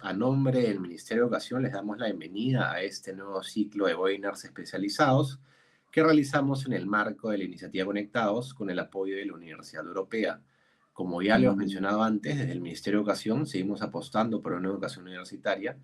A nombre del Ministerio de Educación les damos la bienvenida a este nuevo ciclo de webinars especializados que realizamos en el marco de la iniciativa Conectados con el apoyo de la Universidad Europea. Como ya le hemos mencionado antes, desde el Ministerio de Educación seguimos apostando por una educación universitaria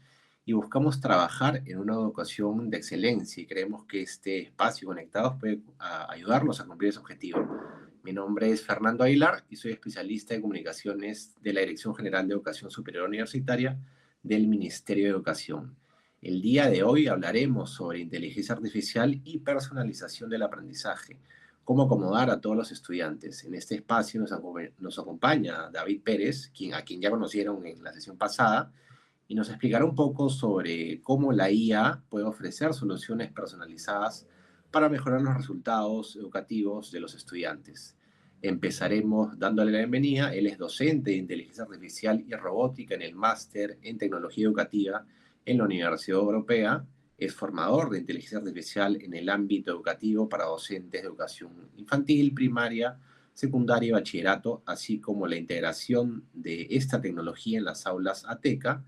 y buscamos trabajar en una educación de excelencia y creemos que este espacio Conectados puede ayudarnos a cumplir ese objetivo. Mi nombre es Fernando Aguilar y soy especialista en comunicaciones de la Dirección General de Educación Superior Universitaria del Ministerio de Educación. El día de hoy hablaremos sobre inteligencia artificial y personalización del aprendizaje, cómo acomodar a todos los estudiantes. En este espacio nos acompaña David Pérez, a quien ya conocieron en la sesión pasada, y nos explicará un poco sobre cómo la IA puede ofrecer soluciones personalizadas para mejorar los resultados educativos de los estudiantes. Empezaremos dándole la bienvenida. Él es docente de inteligencia artificial y robótica en el máster en tecnología educativa en la Universidad Europea. Es formador de inteligencia artificial en el ámbito educativo para docentes de educación infantil, primaria, secundaria y bachillerato, así como la integración de esta tecnología en las aulas ATECA.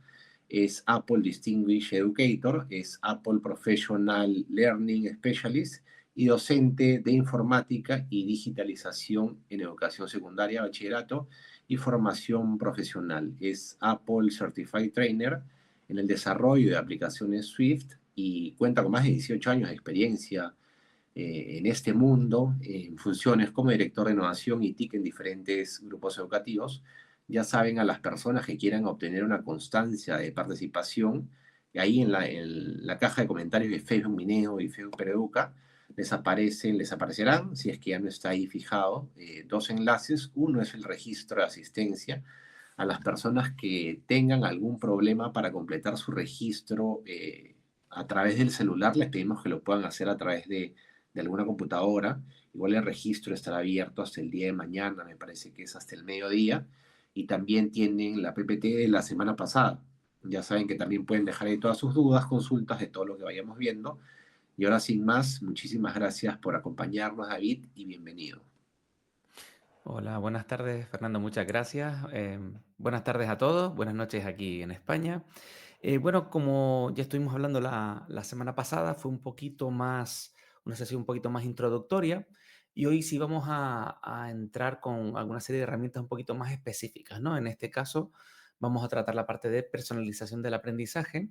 Es Apple Distinguished Educator, es Apple Professional Learning Specialist y docente de informática y digitalización en educación secundaria, bachillerato y formación profesional. Es Apple Certified Trainer en el desarrollo de aplicaciones Swift y cuenta con más de 18 años de experiencia en este mundo, en funciones como director de innovación y TIC en diferentes grupos educativos. Ya saben, a las personas que quieran obtener una constancia de participación, ahí en la caja de comentarios de Facebook Mineo y Facebook Pereduca, les aparecerán, si es que ya no está ahí fijado, dos enlaces. Uno es el registro de asistencia a las personas que tengan algún problema para completar su registro a través del celular. Les pedimos que lo puedan hacer a través de alguna computadora. Igual el registro estará abierto hasta el día de mañana, me parece que es hasta el mediodía. Y también tienen la PPT de la semana pasada. Ya saben que también pueden dejar ahí todas sus dudas, consultas de todo lo que vayamos viendo. Y ahora sin más, muchísimas gracias por acompañarnos, David, y bienvenido. Hola, buenas tardes, Fernando, muchas gracias. Buenas tardes a todos, buenas noches aquí en España. Bueno, como ya estuvimos hablando la semana pasada, fue un poquito más, una sesión un poquito más introductoria y hoy sí vamos a entrar con alguna serie de herramientas un poquito más específicas, ¿no? En este caso, vamos a tratar la parte de personalización del aprendizaje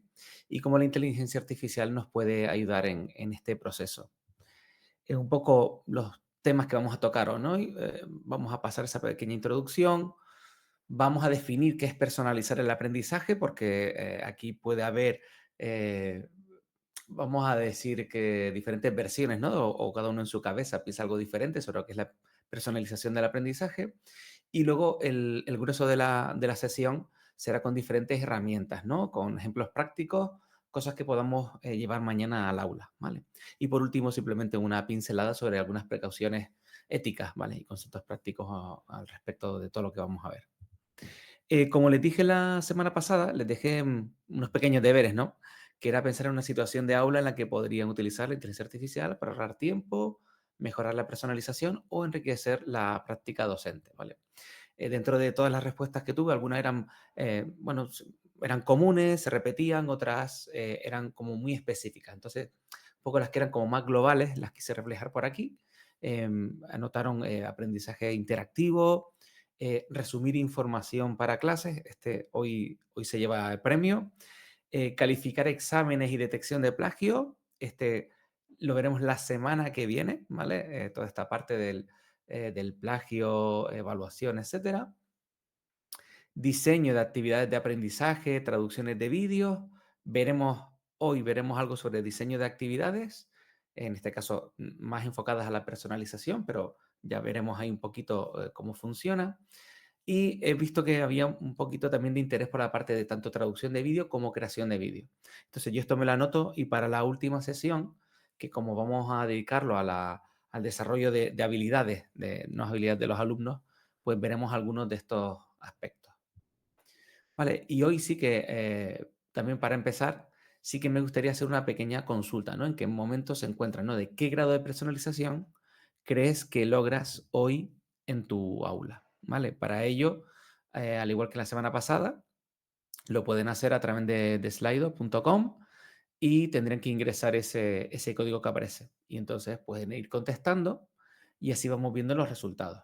y cómo la inteligencia artificial nos puede ayudar en este proceso. Un poco los temas que vamos a tocar hoy, ¿no? Vamos a pasar esa pequeña introducción, vamos a definir qué es personalizar el aprendizaje, porque aquí puede haber, eh, vamos a decir que diferentes versiones, ¿no? O cada uno en su cabeza piensa algo diferente sobre lo que es la personalización del aprendizaje. Y luego el grueso de la sesión será con diferentes herramientas, ¿no? Con ejemplos prácticos, cosas que podamos llevar mañana al aula, ¿vale? Y por último, simplemente una pincelada sobre algunas precauciones éticas, ¿vale? Y conceptos prácticos al respecto de todo lo que vamos a ver. Como les dije la semana pasada, les dejé unos pequeños deberes, ¿no? Que era pensar en una situación de aula en la que podrían utilizar la inteligencia artificial para ahorrar tiempo, mejorar la personalización o enriquecer la práctica docente, ¿vale? Dentro de todas las respuestas que tuve, algunas eran, bueno, eran comunes, se repetían, otras eran como muy específicas. Entonces, un poco las que eran como más globales, las quise reflejar por aquí. Anotaron aprendizaje interactivo, resumir información para clases, hoy se lleva el premio, calificar exámenes y detección de plagio, lo veremos la semana que viene, ¿vale? Toda esta parte del plagio, evaluación, etcétera. Diseño de actividades de aprendizaje, traducciones de vídeos. Hoy veremos algo sobre diseño de actividades, en este caso más enfocadas a la personalización, pero ya veremos ahí un poquito cómo funciona. Y he visto que había un poquito también de interés por la parte de tanto traducción de vídeo como creación de vídeo. Entonces yo esto me lo anoto y para la última sesión, que como vamos a dedicarlo al desarrollo de habilidades, de no habilidades de los alumnos, pues veremos algunos de estos aspectos. Vale, y hoy sí que, también para empezar, sí que me gustaría hacer una pequeña consulta, ¿no? En qué momento se encuentra, ¿no? De qué grado de personalización crees que logras hoy en tu aula, ¿vale? Para ello, al igual que la semana pasada, Lo pueden hacer a través de slido.com y tendrían que ingresar ese código que aparece. Y entonces pueden ir contestando y así vamos viendo los resultados.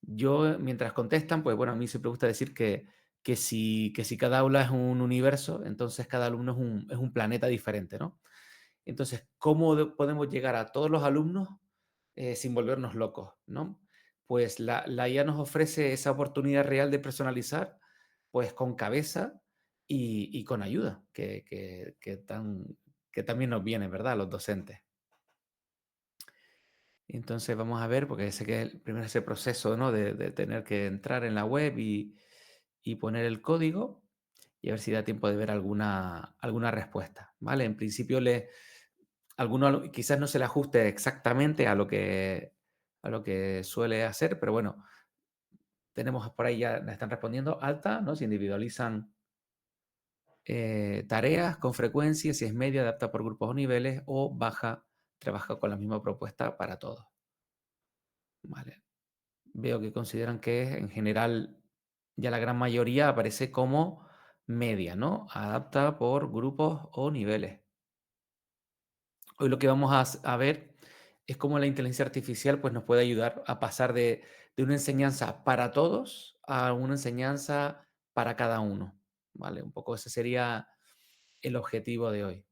Yo, mientras contestan, pues bueno, a mí siempre me gusta decir que si cada aula es un universo, entonces cada alumno es un planeta diferente, ¿no? Entonces, ¿cómo podemos llegar a todos los alumnos sin volvernos locos, ¿no? Pues la IA nos ofrece esa oportunidad real de personalizar, pues con cabeza y con ayuda, que también nos viene, ¿verdad? A los docentes. Entonces vamos a ver, porque sé que primero ese proceso, ¿no? De tener que entrar en la web y poner el código y a ver si da tiempo de ver alguna respuesta, ¿vale? En principio alguno quizás no se le ajuste exactamente a lo que suele hacer, pero bueno, tenemos por ahí ya, me están respondiendo alta, ¿no? Se individualizan tareas con frecuencia, si es media, adapta por grupos o niveles, o baja, trabaja con la misma propuesta para todos. Vale. Veo que consideran que en general ya la gran mayoría aparece como media, ¿no? Adapta por grupos o niveles. Hoy lo que vamos a ver es cómo la inteligencia artificial pues, nos puede ayudar a pasar de una enseñanza para todos a una enseñanza para cada uno, ¿vale? Un poco ese sería el objetivo de hoy.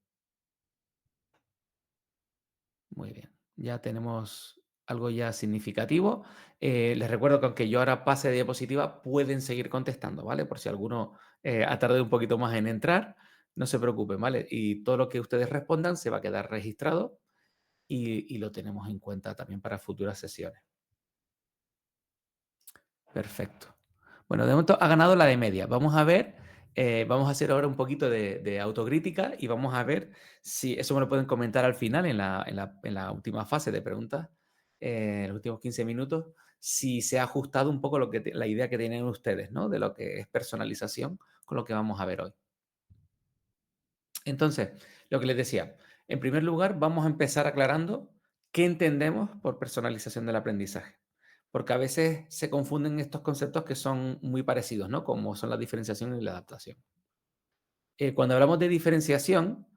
Muy bien, ya tenemos algo ya significativo. Les recuerdo que aunque yo ahora pase de diapositiva, pueden seguir contestando, ¿vale? Por si alguno ha tardado un poquito más en entrar, no se preocupen, ¿vale? Y todo lo que ustedes respondan se va a quedar registrado y lo tenemos en cuenta también para futuras sesiones. Perfecto. Bueno, de momento ha ganado la de media. Vamos a ver, vamos a hacer ahora un poquito de autocrítica y vamos a ver si eso me lo pueden comentar al final, en la última fase de preguntas, en los últimos 15 minutos, si se ha ajustado un poco la idea que tienen ustedes, ¿no? De lo que es personalización con lo que vamos a ver hoy. Entonces, lo que les decía, en primer lugar, vamos a empezar aclarando qué entendemos por personalización del aprendizaje, porque a veces se confunden estos conceptos que son muy parecidos, ¿no? Como son la diferenciación y la adaptación. Cuando hablamos de diferenciación,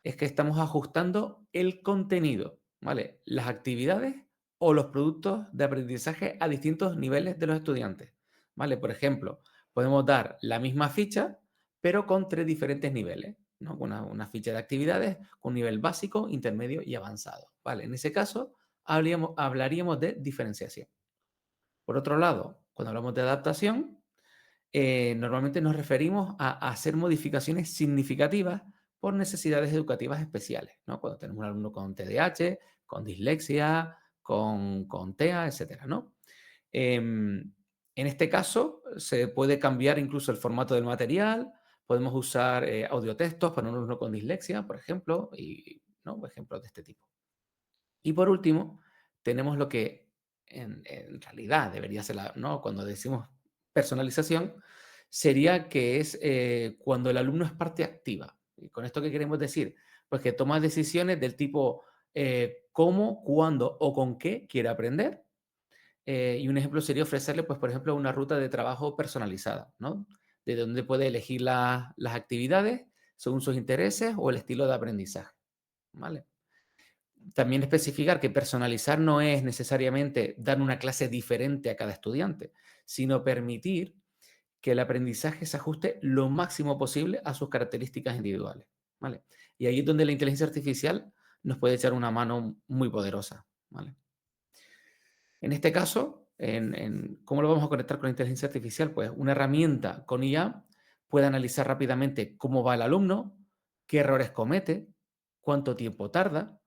es que estamos ajustando el contenido, ¿vale? Las actividades o los productos de aprendizaje a distintos niveles de los estudiantes, ¿vale? Por ejemplo, podemos dar la misma ficha, pero con 3 diferentes niveles, ¿no? Una ficha de actividades con nivel básico, intermedio y avanzado, ¿vale? En ese caso, hablaríamos de diferenciación. Por otro lado, cuando hablamos de adaptación, normalmente nos referimos a hacer modificaciones significativas por necesidades educativas especiales, ¿no? Cuando tenemos un alumno con TDAH, con dislexia, con TEA, etcétera, ¿no? En este caso, se puede cambiar incluso el formato del material, podemos usar audiotextos para un alumno con dislexia, por ejemplo, y ¿no? Ejemplos de este tipo. Y por último, tenemos lo que en realidad debería ser ¿no? Cuando decimos personalización, sería que es cuando el alumno es parte activa. ¿Y con esto qué queremos decir? Pues que toma decisiones del tipo cómo, cuándo o con qué quiere aprender. Y un ejemplo sería ofrecerle, pues, por ejemplo, una ruta de trabajo personalizada, ¿no? De donde puede elegir las actividades según sus intereses o el estilo de aprendizaje, ¿vale? También especificar que personalizar no es necesariamente dar una clase diferente a cada estudiante, sino permitir que el aprendizaje se ajuste lo máximo posible a sus características individuales, ¿vale? Y ahí es donde la inteligencia artificial nos puede echar una mano muy poderosa, ¿vale? En este caso, ¿cómo lo vamos a conectar con la inteligencia artificial? Pues una herramienta con IA puede analizar rápidamente cómo va el alumno, qué errores comete, cuánto tiempo tarda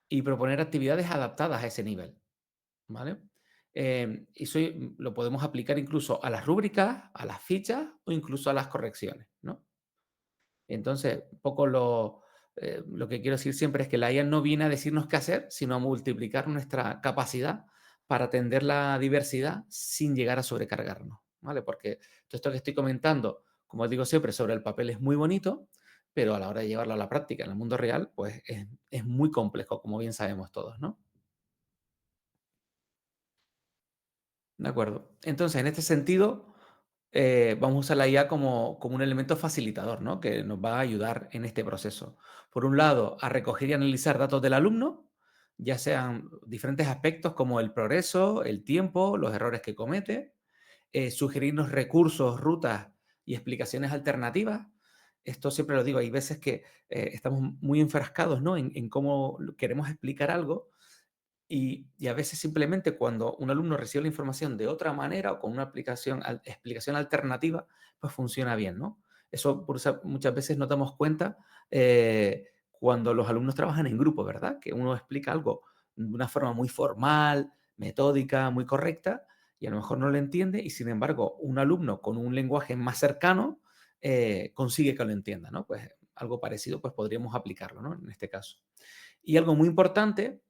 y proponer actividades adaptadas a ese nivel, ¿vale? Eso lo podemos aplicar incluso a las rúbricas, a las fichas o incluso a las correcciones, ¿no? Entonces, un poco lo que quiero decir siempre es que la IA no viene a decirnos qué hacer, sino a multiplicar nuestra capacidad para atender la diversidad sin llegar a sobrecargarnos, ¿vale? Porque todo esto que estoy comentando, como digo siempre, sobre el papel es muy bonito, pero a la hora de llevarlo a la práctica en el mundo real, pues es muy complejo, como bien sabemos todos, ¿no? De acuerdo. Entonces, en este sentido, vamos a usar la IA como un elemento facilitador, ¿no? Que nos va a ayudar en este proceso. Por un lado, a recoger y analizar datos del alumno, ya sean diferentes aspectos como el progreso, el tiempo, los errores que comete, sugerirnos recursos, rutas y explicaciones alternativas. Esto siempre lo digo, hay veces que estamos muy enfrascados, ¿no? en cómo queremos explicar algo y a veces simplemente cuando un alumno recibe la información de otra manera o con una explicación alternativa, pues funciona bien, ¿no? Eso muchas veces nos damos cuenta cuando los alumnos trabajan en grupo, ¿verdad? Que uno explica algo de una forma muy formal, metódica, muy correcta, y a lo mejor no lo entiende, y sin embargo, un alumno con un lenguaje más cercano consigue que lo entienda, ¿no? Pues algo parecido, pues podríamos aplicarlo, ¿no? En este caso. Y algo muy importante,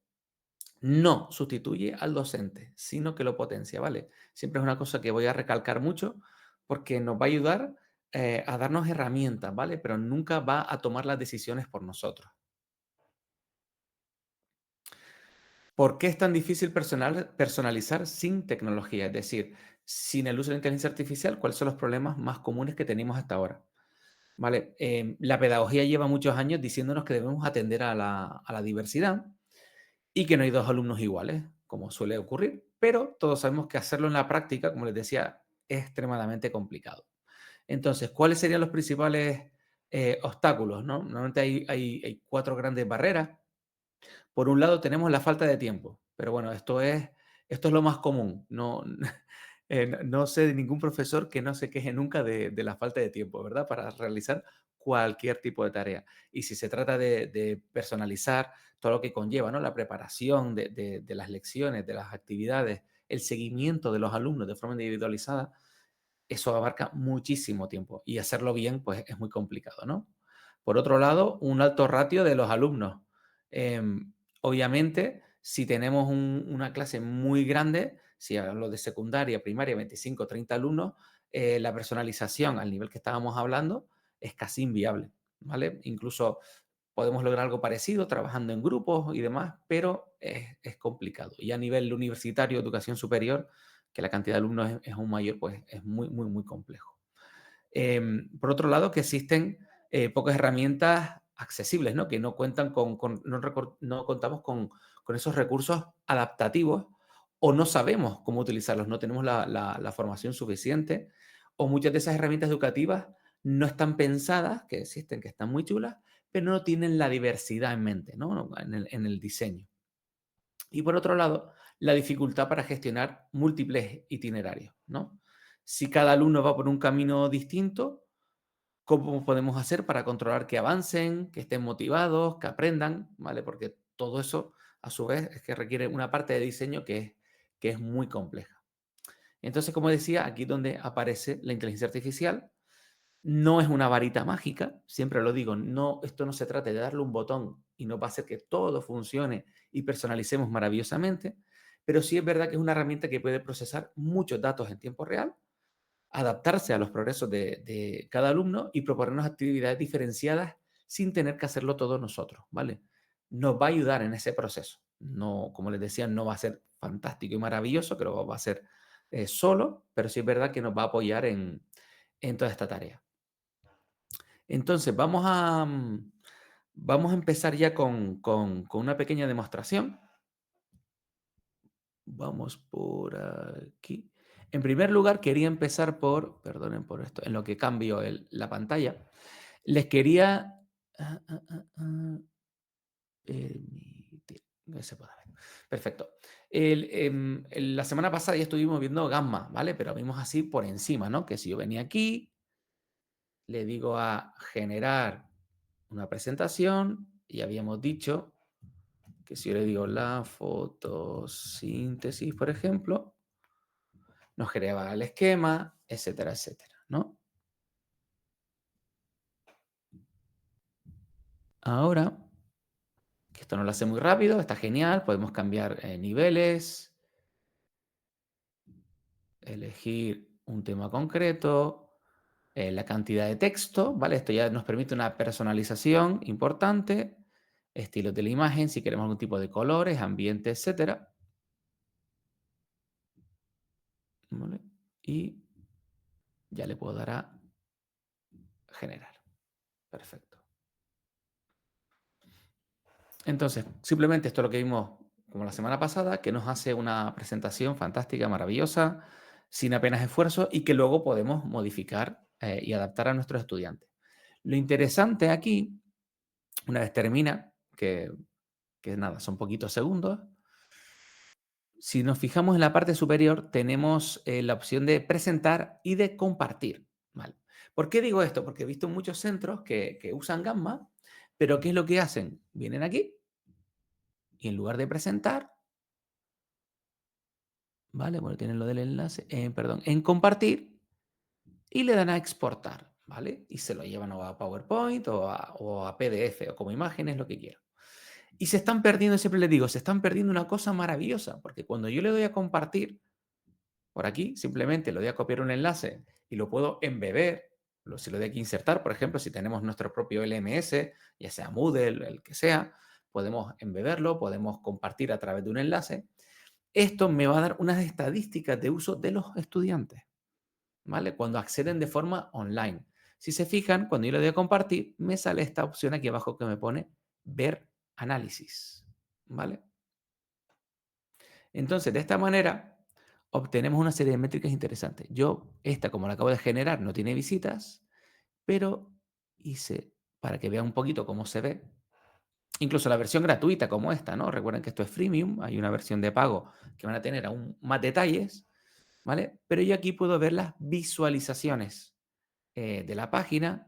no sustituye al docente, sino que lo potencia, ¿vale? Siempre es una cosa que voy a recalcar mucho porque nos va a ayudar a darnos herramientas, ¿vale? Pero nunca va a tomar las decisiones por nosotros. ¿Por qué es tan difícil personalizar sin tecnología? Es decir, sin el uso de la inteligencia artificial, ¿cuáles son los problemas más comunes que tenemos hasta ahora? ¿Vale? La pedagogía lleva muchos años diciéndonos que debemos atender a la diversidad y que no hay dos alumnos iguales, como suele ocurrir, pero todos sabemos que hacerlo en la práctica, como les decía, es extremadamente complicado. Entonces, ¿cuáles serían los principales obstáculos? ¿No? Normalmente hay cuatro grandes barreras. Por un lado tenemos la falta de tiempo, pero bueno, esto es lo más común. No, no sé de ningún profesor que no se queje nunca de la falta de tiempo, ¿verdad? Para realizar cualquier tipo de tarea. Y si se trata de personalizar todo lo que conlleva, ¿no? La preparación de las lecciones, de las actividades, el seguimiento de los alumnos de forma individualizada, eso abarca muchísimo tiempo y hacerlo bien, pues es muy complicado, ¿no? Por otro lado, un alto ratio de los alumnos. Obviamente, si tenemos una clase muy grande, si hablo de secundaria, primaria, 25, 30 alumnos, la personalización al nivel que estábamos hablando es casi inviable, ¿vale? Incluso podemos lograr algo parecido trabajando en grupos y demás, pero es complicado. Y a nivel universitario, educación superior, que la cantidad de alumnos es aún mayor, pues es muy, muy, muy complejo. Por otro lado, que existen pocas herramientas accesibles, ¿no? Que no cuentan no contamos con esos recursos adaptativos o no sabemos cómo utilizarlos, no tenemos la formación suficiente o muchas de esas herramientas educativas no están pensadas, que existen, que están muy chulas, pero no tienen la diversidad en mente, ¿no? En el diseño. Y por otro lado, la dificultad para gestionar múltiples itinerarios, ¿no? Si cada alumno va por un camino distinto, ¿cómo podemos hacer para controlar que avancen, que estén motivados, que aprendan? ¿Vale? Porque todo eso, a su vez, es que requiere una parte de diseño que es muy compleja. Entonces, como decía, aquí es donde aparece la inteligencia artificial. No es una varita mágica, siempre lo digo, no, esto no se trata de darle un botón y nos va a hacer que todo funcione y personalicemos maravillosamente, pero sí es verdad que es una herramienta que puede procesar muchos datos en tiempo real, adaptarse a los progresos de cada alumno y proponernos actividades diferenciadas sin tener que hacerlo todos nosotros, ¿vale? Nos va a ayudar en ese proceso. No, como les decía, no va a ser fantástico y maravilloso, que lo va a hacer solo, pero sí es verdad que nos va a apoyar en toda esta tarea. Entonces, vamos a empezar ya con una pequeña demostración. Vamos por aquí. En primer lugar, quería empezar perdonen por esto, en lo que cambio la pantalla. Les quería ah, ah, ah, ah, permitir, se puede ver. Perfecto. La semana pasada ya estuvimos viendo Gamma, ¿vale? Pero vimos así por encima, ¿no? Que si yo venía aquí, le digo a generar una presentación y habíamos dicho que si yo le digo la fotosíntesis, por ejemplo, nos generaba el esquema, etcétera, etcétera, ¿no? Ahora, que esto no lo hace muy rápido, está genial, podemos cambiar niveles, elegir un tema concreto, la cantidad de texto, ¿vale? Esto ya nos permite una personalización importante, estilos de la imagen, si queremos algún tipo de colores, ambiente, etcétera. ¿Vale? Y Ya le puedo dar a generar. Perfecto. Entonces, simplemente esto es lo que vimos como la semana pasada, que nos hace una presentación fantástica, maravillosa, sin apenas esfuerzo y que luego podemos modificar y adaptar a nuestros estudiantes. Lo interesante aquí, una vez termina, que nada, son poquitos segundos, si nos fijamos en la parte superior, tenemos la opción de presentar y de compartir. ¿Vale? ¿Por qué digo esto? Porque he visto muchos centros que usan Gamma, pero ¿qué es lo que hacen? Vienen aquí y en lugar de presentar, ¿vale? Bueno, tienen lo del enlace, perdón, en compartir y le dan a exportar, ¿vale? Y se lo llevan o a PowerPoint o a PDF o como imágenes, lo que quieran. Y se están perdiendo, siempre les digo, se están perdiendo una cosa maravillosa, porque cuando yo le doy a compartir, por aquí, simplemente le doy a copiar un enlace y lo puedo embeber, si lo doy aquí insertar, por ejemplo, si tenemos nuestro propio LMS, ya sea Moodle, el que sea, podemos embeberlo, podemos compartir a través de un enlace. Esto me va a dar unas estadísticas de uso de los estudiantes, ¿vale? Cuando acceden de forma online. Si se fijan, cuando yo le doy a compartir, me sale esta opción aquí abajo que me pone ver análisis, ¿vale? Entonces, de esta manera, obtenemos una serie de métricas interesantes. Yo, esta, como la acabo de generar, no tiene visitas, pero hice, para que vean un poquito cómo se ve, incluso la versión gratuita como esta, ¿no? Recuerden que esto es freemium, hay una versión de pago que van a tener aún más detalles, ¿vale? Pero yo aquí puedo ver las visualizaciones de la página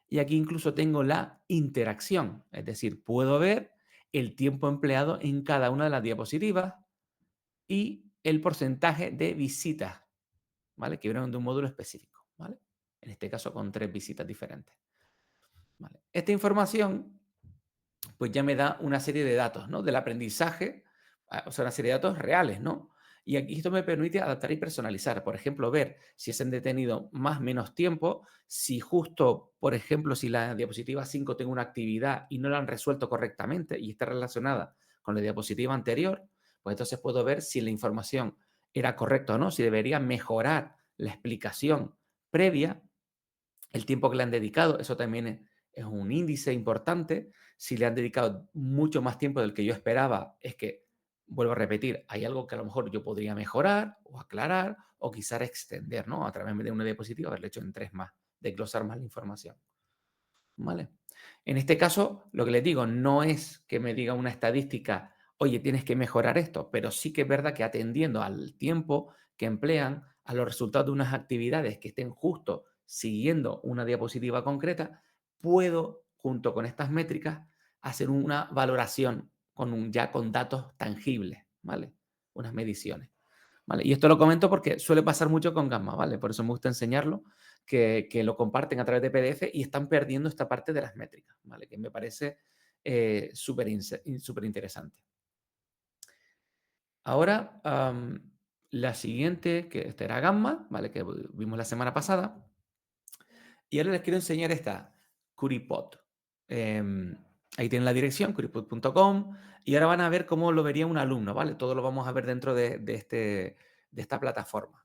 y aquí incluso tengo la interacción, es decir, puedo ver el tiempo empleado en cada una de las diapositivas y el porcentaje de visitas, ¿vale? Que vienen de un módulo específico, ¿vale? En este caso con 3 visitas diferentes, ¿vale? Esta información pues ya me da una serie de datos, ¿no? Del aprendizaje, o sea, una serie de datos reales, ¿no? Y aquí esto me permite adaptar y personalizar. Por ejemplo, ver si se han detenido más o menos tiempo, si justo, por ejemplo, si la diapositiva 5 tengo una actividad y no la han resuelto correctamente y está relacionada con la diapositiva anterior, pues entonces puedo ver si la información era correcta o no, si debería mejorar la explicación previa, el tiempo que le han dedicado, eso también es un índice importante. Si le han dedicado mucho más tiempo del que yo esperaba, es que, vuelvo a repetir, hay algo que a lo mejor yo podría mejorar o aclarar o quizás extender, ¿no? A través de una diapositiva, haberlo hecho en 3 más, desglosar más la información. ¿Vale? En este caso, lo que les digo, no es que me diga una estadística, oye, tienes que mejorar esto, pero sí que es verdad que atendiendo al tiempo que emplean, a los resultados de unas actividades que estén justo siguiendo una diapositiva concreta, puedo, junto con estas métricas, hacer una valoración ya con datos tangibles, ¿vale? Unas mediciones. ¿Vale? Y esto lo comento porque suele pasar mucho con Gamma, ¿vale? Por eso me gusta enseñarlo, que lo comparten a través de PDF y están perdiendo esta parte de las métricas, ¿vale? Que me parece súper interesante. Ahora, la siguiente, que esta era Gamma, ¿vale? Que vimos la semana pasada. Y ahora les quiero enseñar esta, Curipod. Ahí tienen la dirección, curipod.com, y ahora van a ver cómo lo vería un alumno, ¿vale? Todo lo vamos a ver dentro de esta plataforma.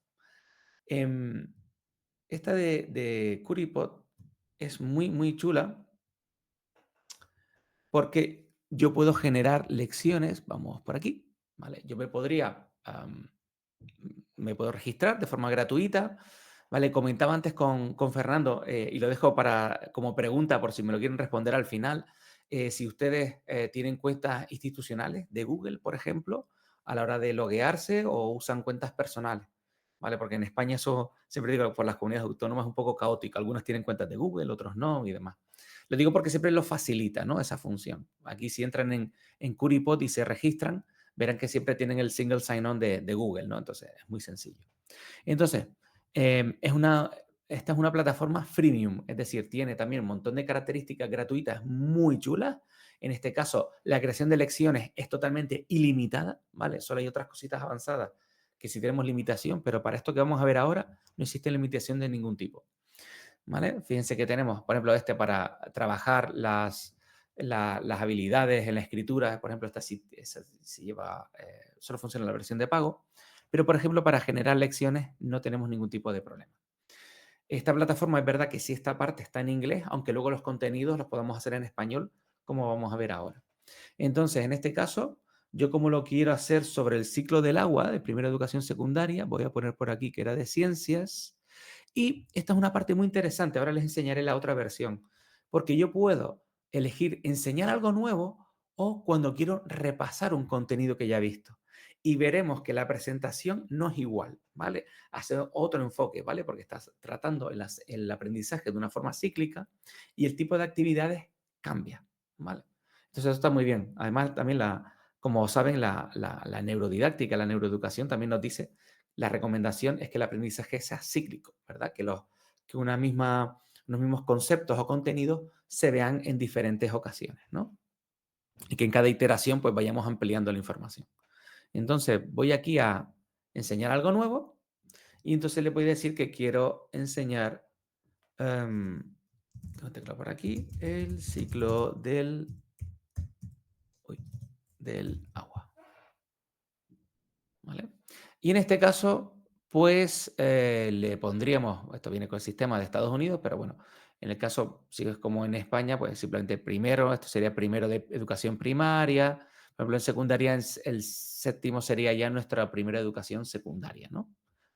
Esta de Curipod es muy, muy chula porque yo puedo generar lecciones, vamos por aquí, ¿vale? Yo me puedo registrar de forma gratuita, ¿vale? Comentaba antes con Fernando, y lo dejo como pregunta por si me lo quieren responder al final, si ustedes tienen cuentas institucionales de Google, por ejemplo, a la hora de loguearse o usan cuentas personales, ¿vale? Porque en España eso, siempre digo, por las comunidades autónomas es un poco caótico. Algunos tienen cuentas de Google, otros no y demás. Lo digo porque siempre lo facilita, ¿no? Esa función. Aquí si entran en Curipod y se registran, verán que siempre tienen el single sign-on de Google, ¿no? Entonces, es muy sencillo. Entonces, esta es una plataforma freemium, es decir, tiene también un montón de características gratuitas muy chulas. En este caso, la creación de lecciones es totalmente ilimitada, ¿vale? Solo hay otras cositas avanzadas que sí tenemos limitación, pero para esto que vamos a ver ahora no existe limitación de ningún tipo, ¿vale? Fíjense que tenemos, por ejemplo, para trabajar las habilidades en la escritura, por ejemplo, esta esa sí lleva, solo funciona en la versión de pago, pero, por ejemplo, para generar lecciones no tenemos ningún tipo de problema. Esta plataforma es verdad que sí, esta parte está en inglés, aunque luego los contenidos los podamos hacer en español, como vamos a ver ahora. Entonces, en este caso, yo como lo quiero hacer sobre el ciclo del agua de primera educación secundaria, voy a poner por aquí que era de ciencias. Y esta es una parte muy interesante, ahora les enseñaré la otra versión, porque yo puedo elegir enseñar algo nuevo o cuando quiero repasar un contenido que ya he visto. Y veremos que la presentación no es igual, ¿vale? Hace otro enfoque, ¿vale? Porque estás tratando el aprendizaje de una forma cíclica y el tipo de actividades cambia, ¿vale? Entonces eso está muy bien. Además, también como saben, la neurodidáctica, la neuroeducación también nos dice la recomendación es que el aprendizaje sea cíclico, ¿verdad? Que unos mismos conceptos o contenidos se vean en diferentes ocasiones, ¿no? Y que en cada iteración pues vayamos ampliando la información. Entonces voy aquí a enseñar algo nuevo y entonces le voy a decir que quiero enseñar, tengo teclado por aquí, el ciclo uy, del agua. ¿Vale? Y en este caso, pues le pondríamos, esto viene con el sistema de Estados Unidos, pero bueno, en el caso, si es como en España, pues simplemente primero, esto sería primero de educación primaria, por ejemplo, en secundaria, el séptimo sería ya nuestra primera educación secundaria, ¿no?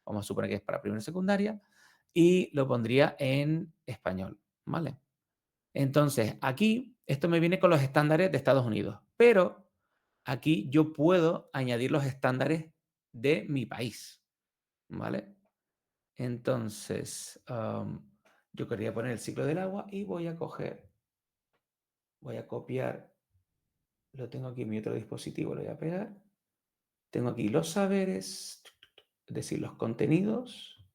Vamos a suponer que es para primera secundaria y lo pondría en español, ¿vale? Entonces, aquí, esto me viene con los estándares de Estados Unidos, pero aquí yo puedo añadir los estándares de mi país, ¿vale? Entonces, yo quería poner el ciclo del agua y voy a voy a copiar, lo tengo aquí en mi otro dispositivo, lo voy a pegar. Tengo aquí los saberes, es decir, los contenidos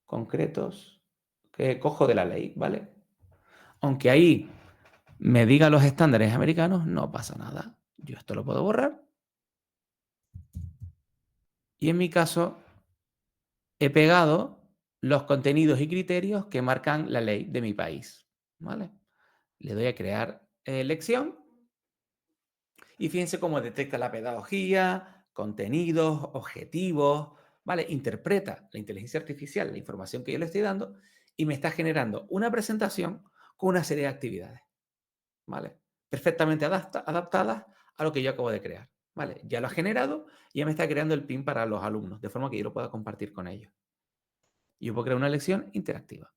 concretos que cojo de la ley, ¿vale? Aunque ahí me diga los estándares americanos, no pasa nada. Yo esto lo puedo borrar. Y en mi caso, he pegado los contenidos y criterios que marcan la ley de mi país, ¿vale? Le doy a crear lección y fíjense cómo detecta la pedagogía, contenidos, objetivos, ¿vale? Interpreta la inteligencia artificial, la información que yo le estoy dando y me está generando una presentación con una serie de actividades, ¿vale? Perfectamente adaptadas a lo que yo acabo de crear, ¿vale? Ya lo ha generado y ya me está creando el pin para los alumnos, de forma que yo lo pueda compartir con ellos. Yo puedo crear una lección interactiva.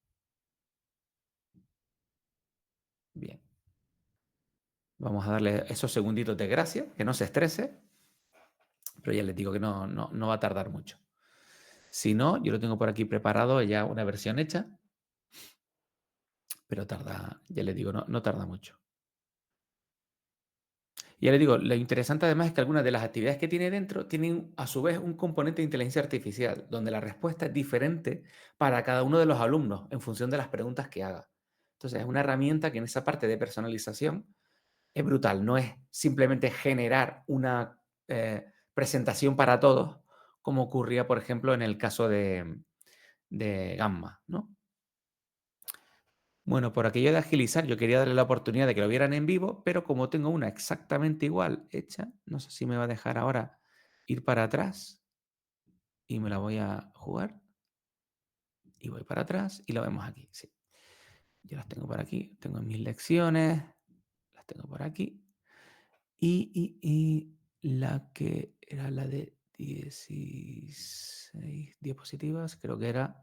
Bien. Vamos a darle esos segunditos de gracia, que no se estrese, pero ya les digo que no va a tardar mucho. Si no, yo lo tengo por aquí preparado ya una versión hecha, pero tarda, ya les digo, no tarda mucho. Y ya les digo, lo interesante además es que algunas de las actividades que tiene dentro tienen a su vez un componente de inteligencia artificial, donde la respuesta es diferente para cada uno de los alumnos en función de las preguntas que haga. Entonces es una herramienta que en esa parte de personalización es brutal, no es simplemente generar una presentación para todos, como ocurría, por ejemplo, en el caso de Gamma, ¿no? Bueno, por aquello de agilizar, yo quería darle la oportunidad de que lo vieran en vivo, pero como tengo una exactamente igual hecha, no sé si me va a dejar ahora ir para atrás y me la voy a jugar y voy para atrás y lo vemos aquí, sí. Yo las tengo por aquí, tengo en mis lecciones, las tengo por aquí. Y la que era la de 16 diapositivas, creo que era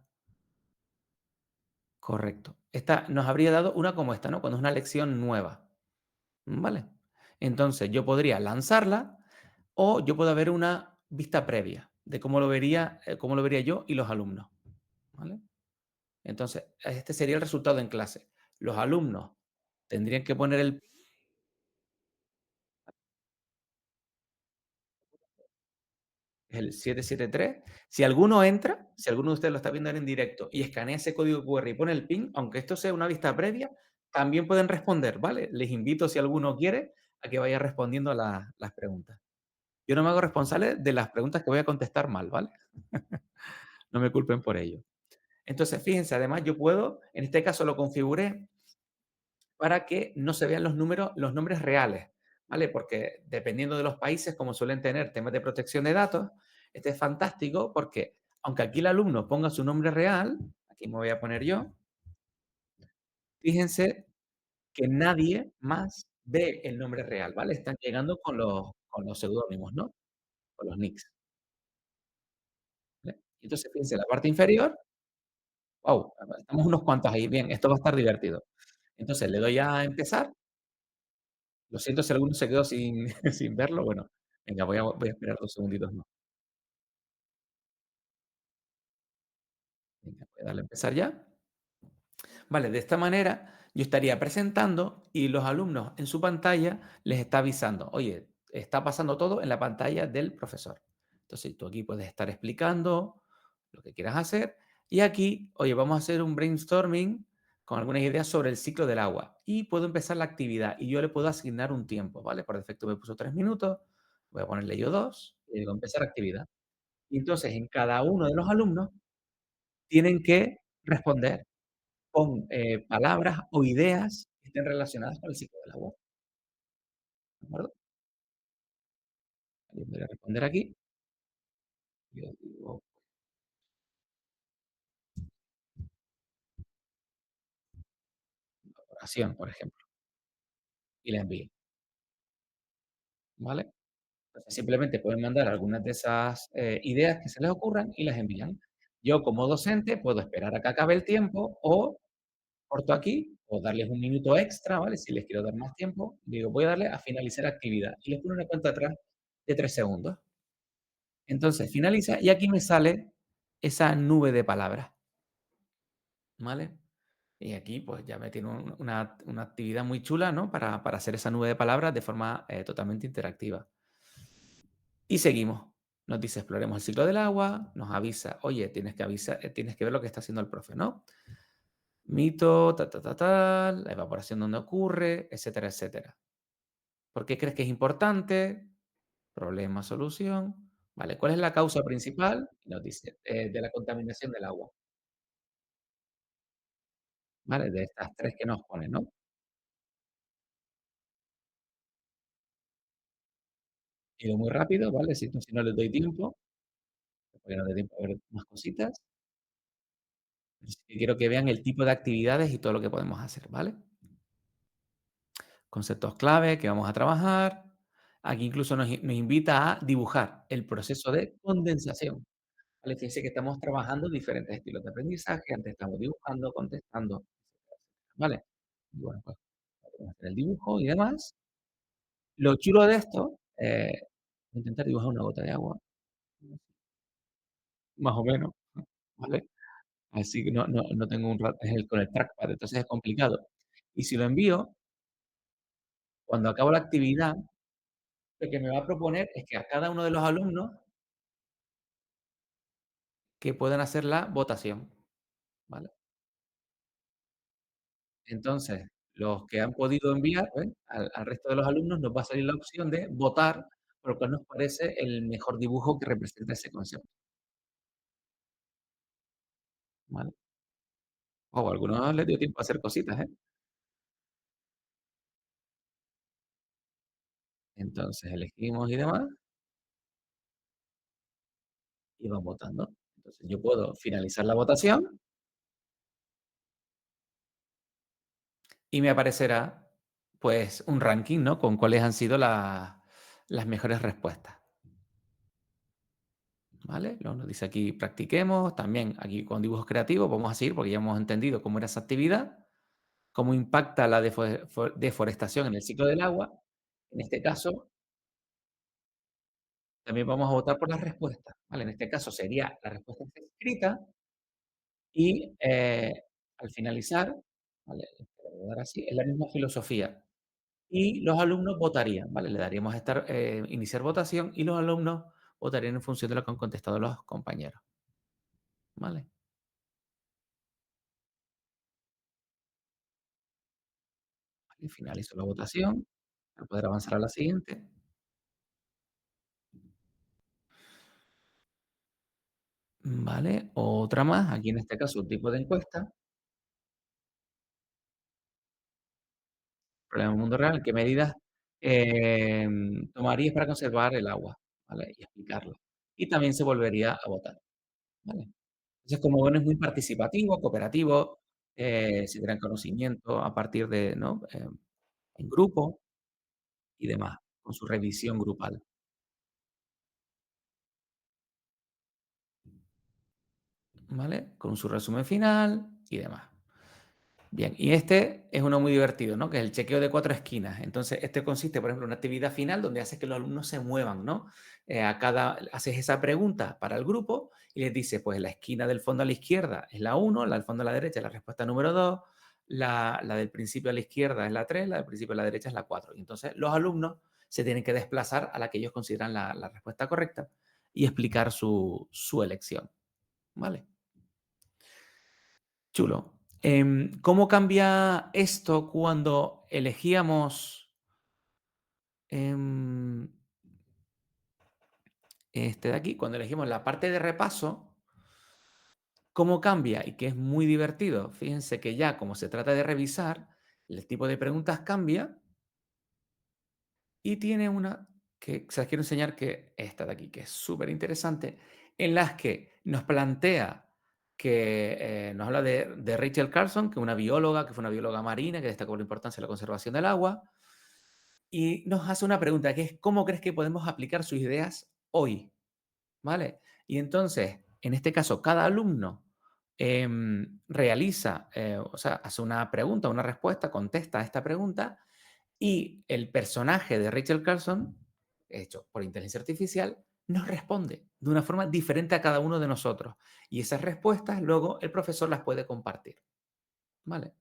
correcto. Esta nos habría dado una como esta, ¿no? Cuando es una lección nueva, ¿vale? Entonces yo podría lanzarla o yo puedo ver una vista previa de cómo lo vería yo y los alumnos, ¿vale? Entonces, este sería el resultado en clase. Los alumnos tendrían que poner el es el 773. Si alguno de ustedes lo está viendo en directo y escanea ese código QR y pone el PIN, aunque esto sea una vista previa, también pueden responder, ¿vale? Les invito, si alguno quiere, a que vaya respondiendo a las preguntas. Yo no me hago responsable de las preguntas que voy a contestar mal, ¿vale? No me culpen por ello. Entonces, fíjense, además yo puedo, en este caso lo configuré para que no se vean los nombres reales, ¿vale? Porque dependiendo de los países, como suelen tener temas de protección de datos, este es fantástico porque aunque aquí el alumno ponga su nombre real, aquí me voy a poner yo, fíjense que nadie más ve el nombre real, ¿vale? Están llegando con los seudónimos, ¿no? Con los nicks, ¿vale? Y entonces, fíjense, en la parte inferior, wow, estamos unos cuantos ahí, bien, esto va a estar divertido. Entonces, le doy a empezar. Lo siento si alguno se quedó sin sin verlo, bueno, venga, voy a esperar 2 segunditos más. Venga, voy a darle a empezar ya. Vale, de esta manera yo estaría presentando y los alumnos en su pantalla les está avisando, oye, está pasando todo en la pantalla del profesor. Entonces tú aquí puedes estar explicando lo que quieras hacer y aquí, oye, vamos a hacer un brainstorming con algunas ideas sobre el ciclo del agua y puedo empezar la actividad y yo le puedo asignar un tiempo, ¿vale? Por defecto me puso 3 minutos, voy a ponerle yo 2 y digo empezar actividad. Y entonces en cada uno de los alumnos tienen que responder con, palabras o ideas que estén relacionadas con el ciclo del agua, ¿de acuerdo? Yo voy a responder aquí, yo digo oración, por ejemplo, y la envío, ¿vale? Entonces, simplemente pueden mandar algunas de esas, ideas que se les ocurran y las envían. Yo, como docente, puedo esperar a que acabe el tiempo o corto aquí, o darles un minuto extra, ¿vale? Si les quiero dar más tiempo, digo, voy a darle a finalizar actividad y les pongo una cuenta atrás de 3 segundos. Entonces finaliza y aquí me sale esa nube de palabras, ¿vale? Y aquí, pues, ya me tiene una actividad muy chula, ¿no? Para hacer esa nube de palabras de forma, totalmente interactiva. Y seguimos. Nos dice: "Exploremos el ciclo del agua", nos avisa: "Oye, tienes que ver lo que está haciendo el profe", ¿no? Mito, tal, la evaporación donde ocurre, etcétera, etcétera. ¿Por qué crees que es importante? Problema, solución. Vale, ¿cuál es la causa principal? Nos dice, de la contaminación del agua, ¿vale? De estas 3 que nos ponen, ¿no? Y muy rápido, ¿vale? Si no les doy tiempo, porque no les doy tiempo a ver más cositas. Así que quiero que vean el tipo de actividades y todo lo que podemos hacer, ¿vale? Conceptos clave que vamos a trabajar. Aquí incluso nos invita a dibujar el proceso de condensación, ¿vale? Fíjense que estamos trabajando diferentes estilos de aprendizaje. Antes estamos dibujando, contestando, ¿vale? Y bueno, pues, podemos hacer el dibujo y demás. Lo chulo de esto, voy a intentar dibujar una gota de agua, más o menos, ¿vale? Así que no tengo un es el con el trackpad, entonces es complicado. Y si lo envío, cuando acabo la actividad, lo que me va a proponer es que a cada uno de los alumnos que puedan hacer la votación, ¿vale? Entonces, los que han podido enviar, ¿ven? Al resto de los alumnos nos va a salir la opción de votar por cuál nos parece el mejor dibujo que representa ese concepto, ¿vale? O a algunos les dio tiempo a hacer cositas, ¿eh? Entonces elegimos y demás, y van votando. Entonces yo puedo finalizar la votación y me aparecerá, pues, un ranking, ¿no? Con cuáles han sido las mejores respuestas, ¿vale? Luego nos dice aquí practiquemos, también aquí con dibujos creativos vamos a seguir porque ya hemos entendido cómo era esa actividad, cómo impacta la deforestación en el ciclo del agua. En este caso, también vamos a votar por las respuestas, ¿vale? En este caso sería la respuesta escrita y, al finalizar, ¿vale? Le voy a dar así, es la misma filosofía. Y los alumnos votarían, ¿vale? Le daríamos a iniciar votación y los alumnos votarían en función de lo que han contestado los compañeros, ¿vale? Y finalizo la votación para poder avanzar a la siguiente, ¿vale? Otra más, aquí en este caso un tipo de encuesta, problema del mundo real, ¿qué medidas, tomarías para conservar el agua? ¿Vale? Y explicarlo. Y también se volvería a votar. ¿vale? Entonces, como bueno, es muy participativo, cooperativo, se crean conocimiento a partir de, ¿no? En grupo y demás, con su revisión grupal, ¿vale? Con su resumen final y demás. Bien, y este es uno muy divertido, ¿no? Que es el chequeo de 4 esquinas. Entonces, este consiste, por ejemplo, en una actividad final donde haces que los alumnos se muevan, ¿no? Haces esa pregunta para el grupo y les dices, pues la esquina del fondo a la izquierda es la uno, la del fondo a la derecha es la respuesta número 2, la del principio a la izquierda es la 3, la del principio a la derecha es la 4. Y entonces los alumnos se tienen que desplazar a la que ellos consideran la respuesta correcta y explicar su elección, ¿vale? Chulo. ¿Cómo cambia esto cuando elegíamos em, este de aquí? Cuando elegimos la parte de repaso, ¿cómo cambia? Y que es muy divertido. Fíjense que ya como se trata de revisar, el tipo de preguntas cambia y tiene una que se las quiero enseñar, que esta de aquí, que es súper interesante, en las que nos plantea que nos habla de Rachel Carson, que es una bióloga, que fue una bióloga marina, que destacó la importancia de la conservación del agua. Y nos hace una pregunta que es, ¿cómo crees que podemos aplicar sus ideas hoy? ¿Vale? Y entonces, en este caso, cada alumno realiza, o sea, hace una pregunta, una respuesta, contesta a esta pregunta y el personaje de Rachel Carson, hecho por inteligencia artificial, nos responde de una forma diferente a cada uno de nosotros. Y esas respuestas luego el profesor las puede compartir. ¿Vale?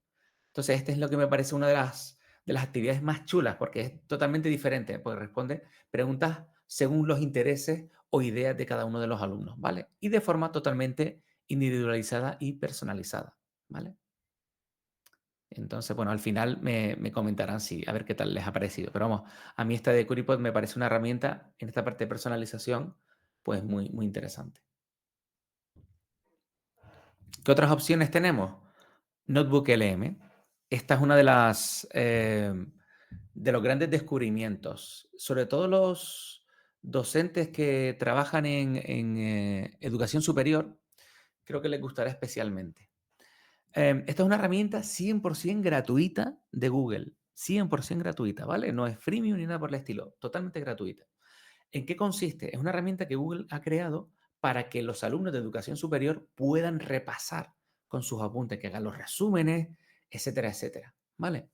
Entonces, este es lo que me parece una de las actividades más chulas, porque es totalmente diferente, porque responde preguntas según los intereses o ideas de cada uno de los alumnos, ¿vale? Y de forma totalmente individualizada y personalizada, ¿vale? Entonces, bueno, al final me comentarán si, a ver qué tal les ha parecido. Pero vamos, a mí esta de Curipod me parece una herramienta en esta parte de personalización, pues muy, muy interesante. ¿Qué otras opciones tenemos? Notebook LM. Esta es una de los grandes descubrimientos, sobre todo los docentes que trabajan en educación superior, creo que les gustará especialmente. Esta es una herramienta 100% gratuita de Google, 100% gratuita, ¿vale? No es freemium ni nada por el estilo, totalmente gratuita. ¿En qué consiste? Es una herramienta que Google ha creado para que los alumnos de educación superior puedan repasar con sus apuntes, que hagan los resúmenes, etcétera, etcétera, ¿vale?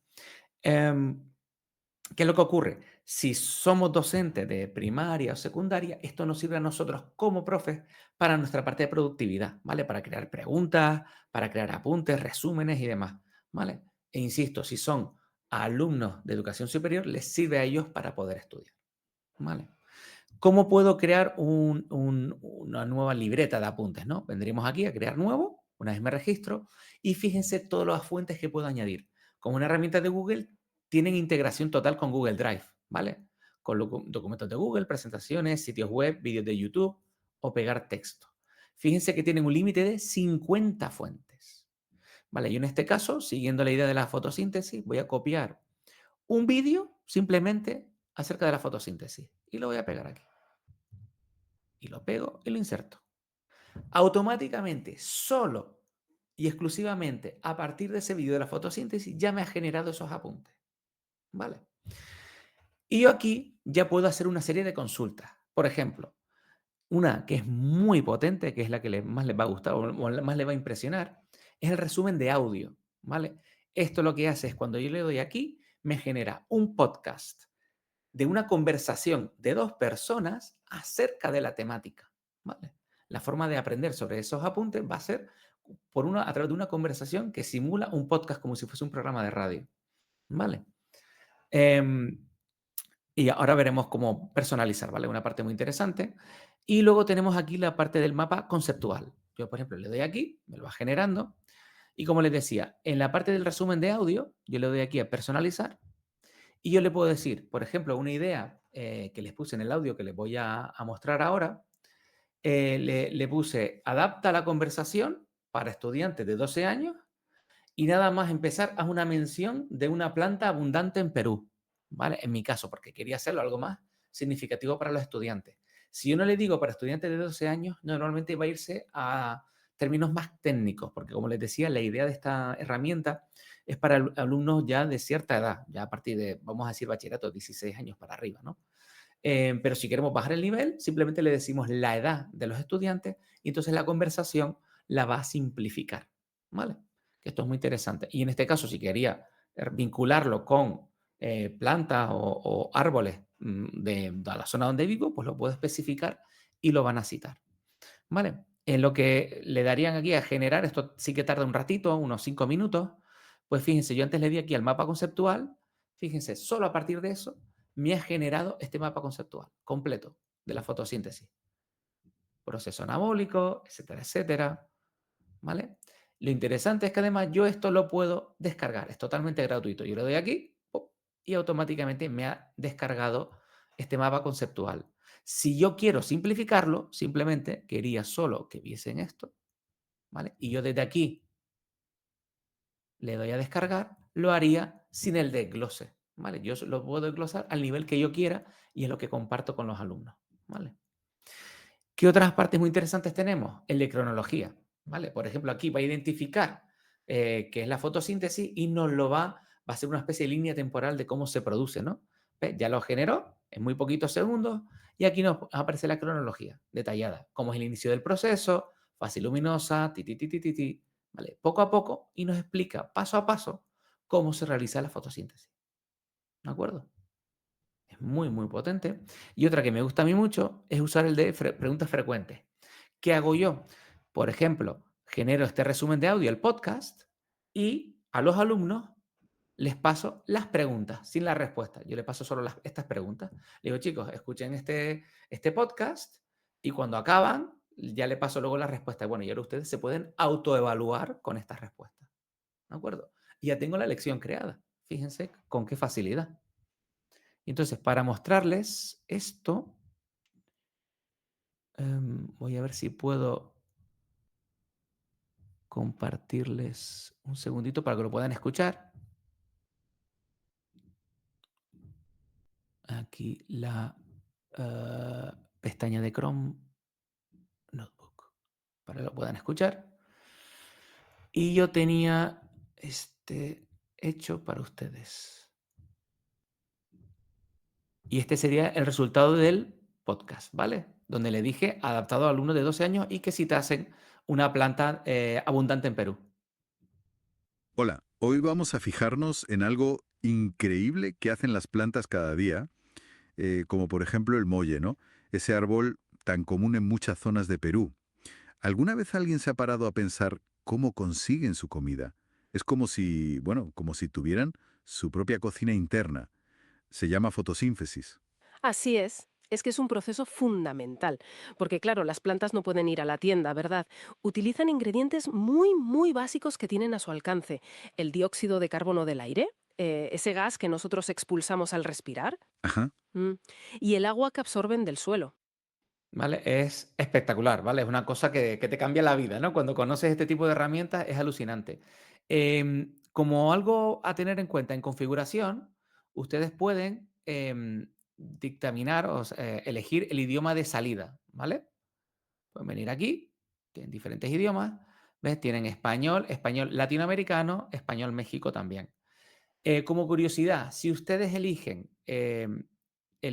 Em, ¿Qué es lo que ocurre? Si somos docentes de primaria o secundaria, esto nos sirve a nosotros como profes para nuestra parte de productividad, ¿vale? Para crear preguntas, para crear apuntes, resúmenes y demás, ¿vale? E insisto, si son alumnos de educación superior, les sirve a ellos para poder estudiar, ¿vale? ¿Cómo puedo crear una nueva libreta de apuntes, no? Vendríamos aquí a crear nuevo, una vez me registro, y fíjense todas las fuentes que puedo añadir. Como una herramienta de Google, tienen integración total con Google Drive, ¿vale? Con documentos de Google, presentaciones, sitios web, vídeos de YouTube o pegar texto. Fíjense que tienen un límite de 50 fuentes, ¿vale? Y en este caso, siguiendo la idea de la fotosíntesis, voy a copiar un vídeo simplemente acerca de la fotosíntesis y lo voy a pegar aquí y lo pego y lo inserto. Automáticamente, solo y exclusivamente a partir de ese vídeo de la fotosíntesis, ya me ha generado esos apuntes. ¿Vale? Y yo aquí ya puedo hacer una serie de consultas. Por ejemplo, una que es muy potente, que es la que más les va a gustar o más les va a impresionar, es el resumen de audio. ¿Vale? Esto lo que hace es cuando yo le doy aquí, me genera un podcast de una conversación de dos personas acerca de la temática. ¿Vale? La forma de aprender sobre esos apuntes va a ser a través de una conversación que simula un podcast como si fuese un programa de radio. ¿Vale? Em, y ahora veremos cómo personalizar, ¿vale? Una parte muy interesante. Y luego tenemos aquí la parte del mapa conceptual. Yo, por ejemplo, le doy aquí, me lo va generando. Y como les decía, en la parte del resumen de audio, yo le doy aquí a personalizar y yo le puedo decir, por ejemplo, una idea que les puse en el audio que les voy a mostrar ahora, le puse, adapta la conversación para estudiantes de 12 años y nada más empezar, haz una mención de una planta abundante en Perú, ¿vale? En mi caso, porque quería hacerlo algo más significativo para los estudiantes. Si yo no le digo para estudiantes de 12 años, normalmente va a irse a términos más técnicos, porque como les decía, la idea de esta herramienta es para alumnos ya de cierta edad, ya a partir de, vamos a decir, bachillerato, 16 años para arriba, ¿no? Pero si queremos bajar el nivel, simplemente le decimos la edad de los estudiantes y entonces la conversación la va a simplificar, ¿vale? Que esto es muy interesante. Y en este caso, si quería vincularlo con plantas o árboles de la zona donde vivo, pues lo puedo especificar y lo van a citar, ¿vale? En lo que le darían aquí a generar, esto sí que tarda un ratito, unos 5 minutos, pues fíjense, yo antes le di aquí al mapa conceptual, fíjense, solo a partir de eso me ha generado este mapa conceptual completo de la fotosíntesis. Proceso anabólico, etcétera, etcétera, ¿vale? Lo interesante es que además yo esto lo puedo descargar, es totalmente gratuito. Yo le doy aquí ¡pum! Y automáticamente me ha descargado este mapa conceptual. Si yo quiero simplificarlo, simplemente quería solo que viesen esto, ¿vale? Y yo desde aquí le doy a descargar, lo haría sin el desglose, ¿vale? Yo lo puedo desglosar al nivel que yo quiera y es lo que comparto con los alumnos, ¿vale? ¿Qué otras partes muy interesantes tenemos? El de cronología, ¿vale? Por ejemplo, aquí va a identificar qué es la fotosíntesis y va a ser una especie de línea temporal de cómo se produce, ¿no? ¿Ves? Ya lo generó en muy poquitos segundos y aquí nos aparece la cronología detallada, cómo es el inicio del proceso, fase luminosa, ti, ¿vale? Poco a poco y nos explica paso a paso cómo se realiza la fotosíntesis, ¿de acuerdo? Es muy, muy potente. Y otra que me gusta a mí mucho es usar el de preguntas frecuentes. ¿Qué hago yo? Por ejemplo, genero este resumen de audio, el podcast, y a los alumnos les paso las preguntas sin la respuesta. Yo le paso solo estas preguntas. Le digo, chicos, escuchen este podcast y cuando acaban, ya le paso luego la respuesta. Bueno, y ahora ustedes se pueden autoevaluar con estas respuestas. ¿De acuerdo? Y ya tengo la lección creada. Fíjense con qué facilidad. Y entonces, para mostrarles esto, voy a ver si puedo compartirles un segundito para que lo puedan escuchar. Aquí la pestaña de Chrome Notebook para que lo puedan escuchar. Y yo tenía este hecho para ustedes. Y este sería el resultado del podcast, ¿vale? Donde le dije adaptado a alumnos de 12 años y que citasen una planta abundante en Perú. Hola, hoy vamos a fijarnos en algo increíble que hacen las plantas cada día, como por ejemplo el molle, ¿no? Ese árbol tan común en muchas zonas de Perú. ¿Alguna vez alguien se ha parado a pensar cómo consiguen su comida? Es como si, bueno, como si tuvieran su propia cocina interna. Se llama fotosíntesis. Así es que es un proceso fundamental, porque claro, las plantas no pueden ir a la tienda, ¿verdad? Utilizan ingredientes muy, muy básicos que tienen a su alcance. El dióxido de carbono del aire, ese gas que nosotros expulsamos al respirar, Ajá. mm, y el agua que absorben del suelo. ¿Vale? Es espectacular, ¿vale? Es una cosa que te cambia la vida, ¿no? Cuando conoces este tipo de herramientas es alucinante. Como algo a tener en cuenta en configuración, ustedes pueden dictaminar o elegir el idioma de salida, ¿vale? Pueden venir aquí, tienen diferentes idiomas, ¿ves? Tienen español, español latinoamericano, español México también. Como curiosidad, si ustedes eligen el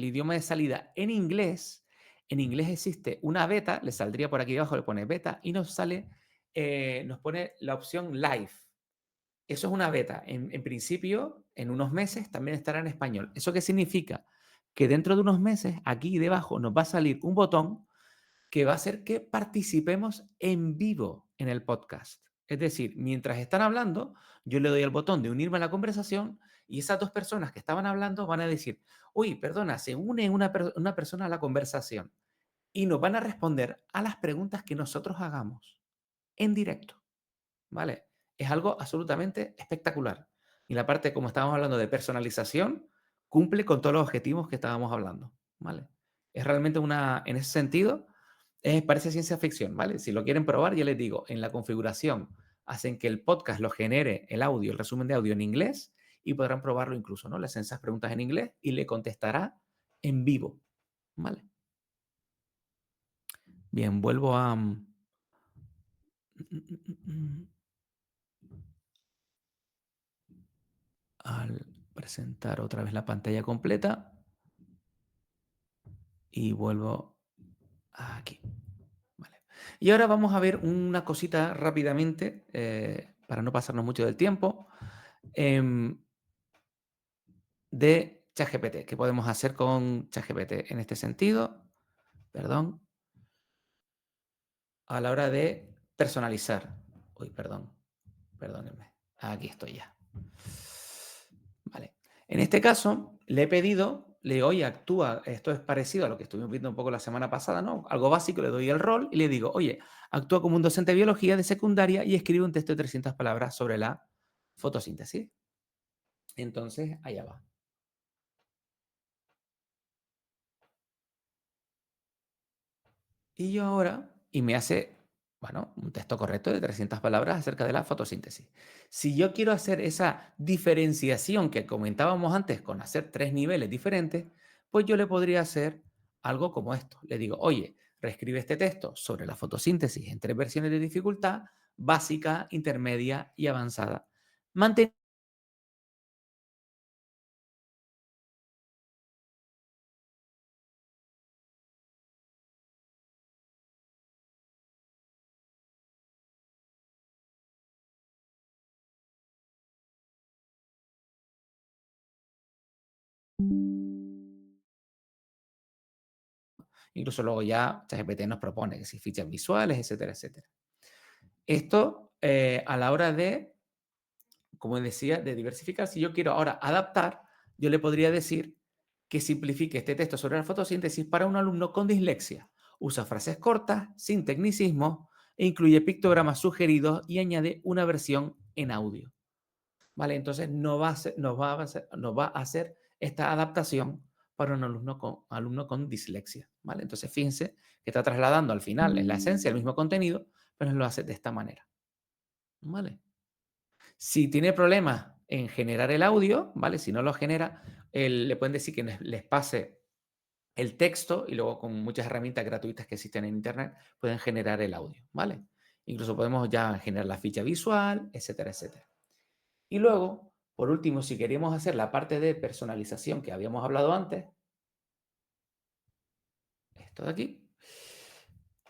idioma de salida en inglés existe una beta, le saldría por aquí debajo, le pone beta y nos pone la opción live. Eso es una beta. En principio, en unos meses también estará en español. ¿Eso qué significa? Que dentro de unos meses, aquí debajo nos va a salir un botón que va a hacer que participemos en vivo en el podcast. Es decir, mientras están hablando, yo le doy al botón de unirme a la conversación y esas dos personas que estaban hablando van a decir, uy, perdona, se une una persona a la conversación y nos van a responder a las preguntas que nosotros hagamos en directo, ¿vale? Es algo absolutamente espectacular. Y la parte, como estábamos hablando de personalización, cumple con todos los objetivos que estábamos hablando, ¿vale? Es realmente en ese sentido, parece ciencia ficción, ¿vale? Si lo quieren probar, ya les digo, en la configuración hacen que el podcast lo genere el audio, el resumen de audio en inglés y podrán probarlo incluso, ¿no? Le hacen esas preguntas en inglés y le contestará en vivo, ¿vale? Bien, vuelvo a... al presentar otra vez la pantalla completa y vuelvo aquí. Vale. Y ahora vamos a ver una cosita rápidamente, para no pasarnos mucho del tiempo, de ChatGPT. ¿Qué podemos hacer con ChatGPT en este sentido? Perdón. A la hora de personalizar. Uy, perdón. Perdónenme. Aquí estoy ya. Vale. En este caso, le he pedido, le digo, oye, actúa, esto es parecido a lo que estuvimos viendo un poco la semana pasada, ¿no? Algo básico, le doy el rol y le digo, oye, actúa como un docente de biología de secundaria y escribe un texto de 300 palabras sobre la fotosíntesis. Entonces, allá va. Y yo ahora, y me hace, bueno, un texto correcto de 300 palabras acerca de la fotosíntesis. Si yo quiero hacer esa diferenciación que comentábamos antes con hacer 3 niveles diferentes, pues yo le podría hacer algo como esto. Le digo, oye, reescribe este texto sobre la fotosíntesis en 3 versiones de dificultad: básica, intermedia y avanzada. Manteniendo. Incluso luego ya ChatGPT nos propone que si fichas visuales, etcétera, etcétera. Esto a la hora de, como decía, de diversificar. Si yo quiero ahora adaptar, yo le podría decir que simplifique este texto sobre la fotosíntesis para un alumno con dislexia. Usa frases cortas, sin tecnicismos, e incluye pictogramas sugeridos y añade una versión en audio. ¿Vale? Entonces nos va a hacer esta adaptación para un alumno con dislexia. ¿Vale? Entonces fíjense que está trasladando al final, en la esencia, el mismo contenido, pero lo hace de esta manera. ¿Vale? Si tiene problemas en generar el audio, ¿vale? Si no lo genera, le pueden decir que les pase el texto y luego con muchas herramientas gratuitas que existen en Internet pueden generar el audio, ¿vale? Incluso podemos ya generar la ficha visual, etcétera, etcétera. Y luego, por último, si queremos hacer la parte de personalización que habíamos hablado antes, esto de aquí,